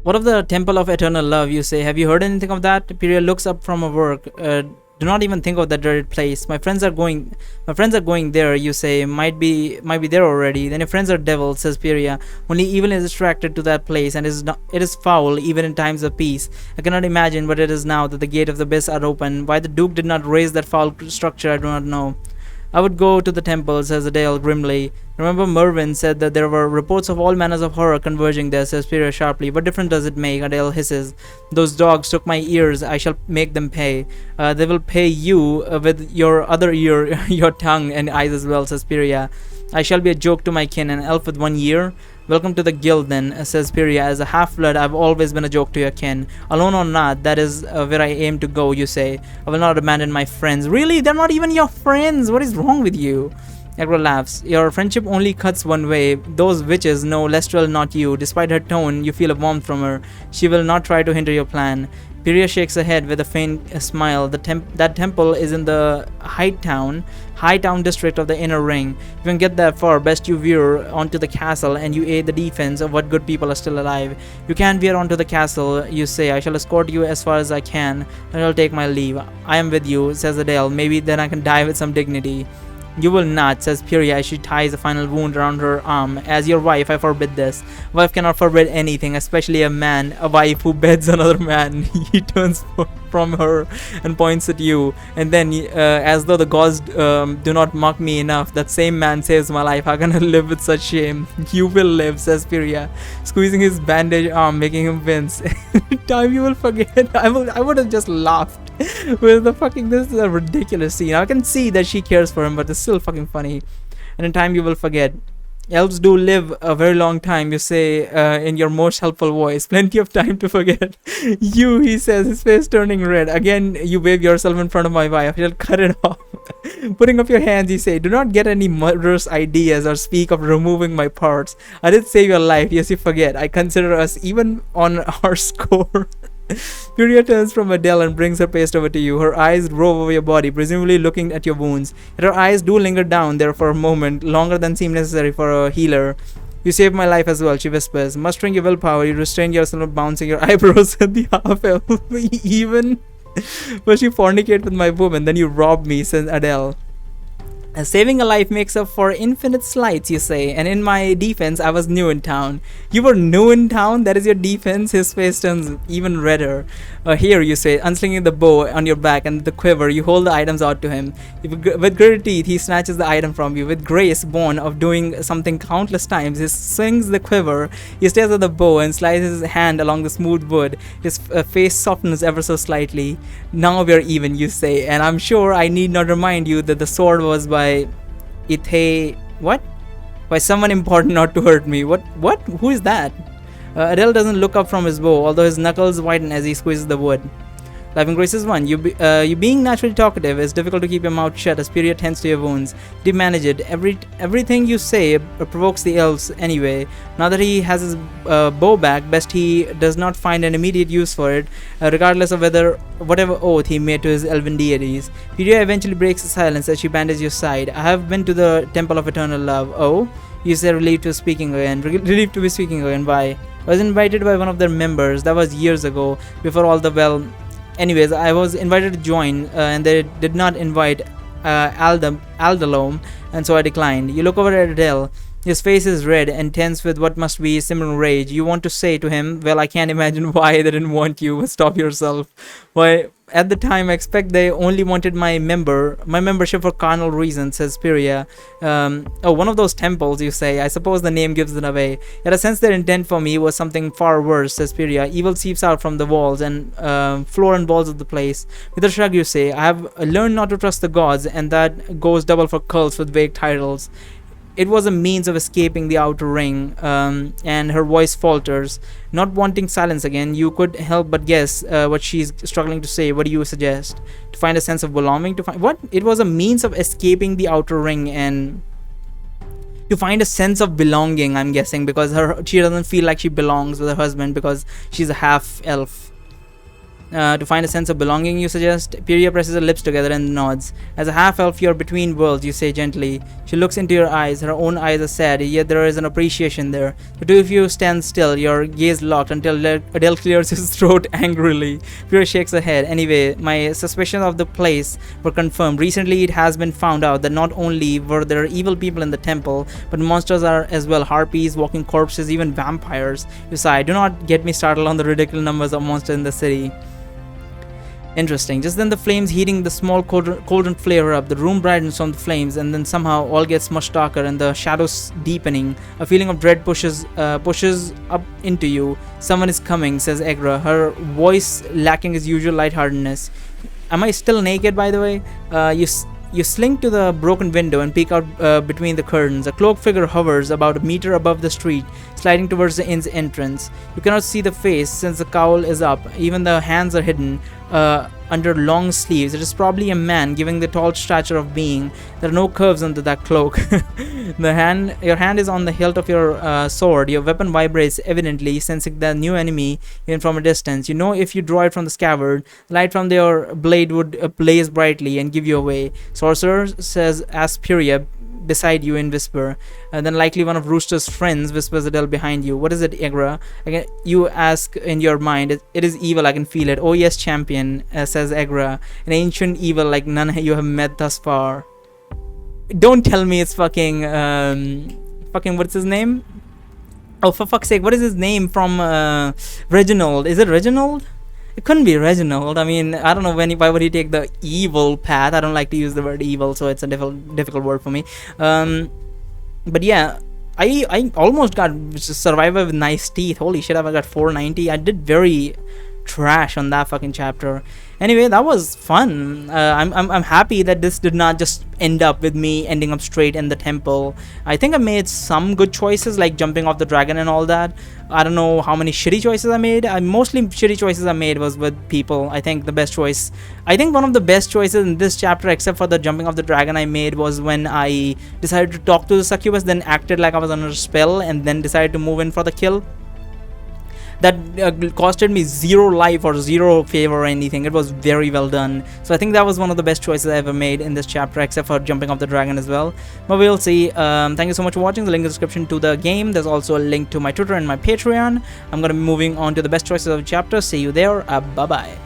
What of the Temple of Eternal Love, you say? Have you heard anything of that? Pyria looks up from her work. Do not even think of that dreaded place. My friends are going there, you say. Might be there already. Then your friends are devils, says Pyria. Only evil is distracted to that place, and it is foul even in times of peace. I cannot imagine what it is now that the gate of the abyss are open. Why the Duke did not raise that foul structure, I do not know. I would go to the temple, says Adele grimly. Remember Mervyn said that there were reports of all manners of horror converging there, says Pyria sharply. What difference does it make? Adele hisses. Those dogs took my ears. I shall make them pay. They will pay you with your other ear, your tongue and eyes as well, says Pyria. I shall be a joke to my kin, an elf with 1 ear. Welcome to the guild then, says Pyria. As a half-blood, I've always been a joke to your kin. Alone or not, that is where I aim to go, you say. I will not abandon my friends. Really? They're not even your friends. What is wrong with you? Agra laughs. Your friendship only cuts one way. Those witches know Lestrel, not you. Despite her tone, you feel a warmth from her. She will not try to hinder your plan. Pyria shakes her head with a faint smile. That temple is in the High Town district of the Inner Ring. If you can get that far, best you veer onto the castle and you aid the defense of what good people are still alive. You can veer onto the castle, you say. I shall escort you as far as I can, and I'll take my leave. I am with you, says Adele. Maybe then I can die with some dignity. You will not, says Pyria as she ties a final wound around her arm. As your wife, I forbid this. Wife cannot forbid anything, especially a man. A wife who beds another man. He turns from her and points at you. And then, as though the gods do not mock me enough, that same man saves my life. How can I live with such shame? You will live, says Pyria, squeezing his bandaged arm, making him wince. Time you will forget. I would have just laughed. With the fucking, this is a ridiculous scene. I can see that she cares for him, but it's still fucking funny. And in time you will forget. Elves do live a very long time, you say in your most helpful voice. Plenty of time to forget. You, he says, his face turning red. Again, you wave yourself in front of my wife. You'll cut it off. Putting up your hands, you say, do not get any murderous ideas or speak of removing my parts. I did save your life. Yes, you forget. I consider us even on our score. Pyria turns from Adele and brings her paste over to you. Her eyes rove over your body, presumably looking at your wounds. Yet her eyes do linger down there for a moment, longer than seems necessary for a healer. You saved my life as well, she whispers. Mustering your willpower, you restrain yourself from bouncing your eyebrows at the half-elf. Even first you fornicate with my woman, then you rob me, says Adele. Saving a life makes up for infinite slights, you say, and in my defense, I was new in town. You were new in town? That is your defense? His face turns even redder. Here, you say, unslinging the bow on your back and the quiver, you hold the items out to him. With gritted teeth, he snatches the item from you. With grace born of doing something countless times, he swings the quiver, he stares at the bow and slides his hand along the smooth wood. His face softens ever so slightly. Now we're even, you say, and I'm sure I need not remind you that the sword was by what? By someone important not to hurt me. What? Who is that? Adele doesn't look up from his bow, although his knuckles whiten as he squeezes the wood. Living Graces 1. You being naturally talkative is difficult to keep your mouth shut as Pyria tends to your wounds. Do manage it. Everything you say provokes the elves anyway. Now that he has his bow back, best he does not find an immediate use for it, regardless of whatever oath he made to his elven deities. Pyria eventually breaks the silence as she bandages your side. I have been to the Temple of Eternal Love. Oh? You say relieved to be speaking again. Why? I was invited by one of their members. That was years ago, before all the Anyways, I was invited to join, and they did not invite Aldalom, and so I declined. You look over at Adele. His face is red and tense with what must be simmering rage. You want to say to him, well, I can't imagine why they didn't want you. Stop yourself. Why, at the time, I expect they only wanted my membership for carnal reasons, says Pyria. One of those temples, you say. I suppose the name gives it away. Yet I sense their intent for me was something far worse, says Pyria. Evil seeps out from the walls and floor and walls of the place. With a shrug, you say, I have learned not to trust the gods, and that goes double for cults with vague titles. It was a means of escaping the outer ring, and her voice falters. Not wanting silence again, you could help but guess what she's struggling to say. What do you suggest? To find a sense of belonging? What? It was a means of escaping the outer ring and to find a sense of belonging, I'm guessing, because she doesn't feel like she belongs with her husband because she's a half elf. To find a sense of belonging, you suggest. Pyria presses her lips together and nods. As a half-elf, you're between worlds, you say gently. She looks into your eyes. Her own eyes are sad, yet there is an appreciation there. The two of you stand still, your gaze locked, until Adele clears his throat angrily. Pyria shakes her head. Anyway, my suspicions of the place were confirmed. Recently, it has been found out that not only were there evil people in the temple, but monsters are as well. Harpies, walking corpses, even vampires. You sigh. Do not get me started on the ridiculous numbers of monsters in the city. Interesting. Just then the flames heating the small cauldron flare up, the room brightens from the flames, and then somehow all gets much darker and the shadows deepening. A feeling of dread pushes up into you. Someone is coming, says Egra, her voice lacking its usual lightheartedness. Am I still naked, by the way? You slink to the broken window and peek out between the curtains. A cloaked figure hovers about a meter above the street, sliding towards the inn's entrance. You cannot see the face since the cowl is up. Even the hands are hidden under long sleeves. It is probably a man, given the tall stature of being. There are no curves under that cloak. Your hand is on the hilt of your sword. Your weapon vibrates, evidently sensing the new enemy even from a distance. You know if you draw it from the scabbard, the light from your blade would blaze brightly and give you away. Sorcerer, says Asperia beside you in whisper. Then likely one of Rooster's friends, whispers Adele behind you. What is it, Egra? Again, you ask in your mind. It is evil, I can feel it. Oh yes, champion, says Egra. An ancient evil like none you have met thus far. Don't tell me it's fucking what's his name? Oh, for fuck's sake, what is his name from Reginald? Is it Reginald? It couldn't be Reginald. I mean, I don't know why would he take the evil path. I don't like to use the word evil, so it's a difficult word for me. But yeah, I almost got Survivor with nice teeth. Holy shit, I got 490. I did very trash on that fucking chapter. Anyway, that was fun. I'm happy that this did not just end up with me ending up straight in the temple. I think I made some good choices, like jumping off the dragon and all that. I don't know how many shitty choices I made. Mostly shitty choices I made was with people. I think the best choice, I think one of the best choices in this chapter, except for the jumping off the dragon I made, was when I decided to talk to the succubus, then acted like I was under a spell, and then decided to move in for the kill. That costed me 0 life or 0 favor or anything. It was very well done. So I think that was one of the best choices I ever made in this chapter, except for jumping off the dragon as well. But we'll see. Thank you so much for watching. The link in the description to the game. There's also a link to my Twitter and my Patreon. I'm going to be moving on to the best choices of the chapter. See you there. Bye-bye.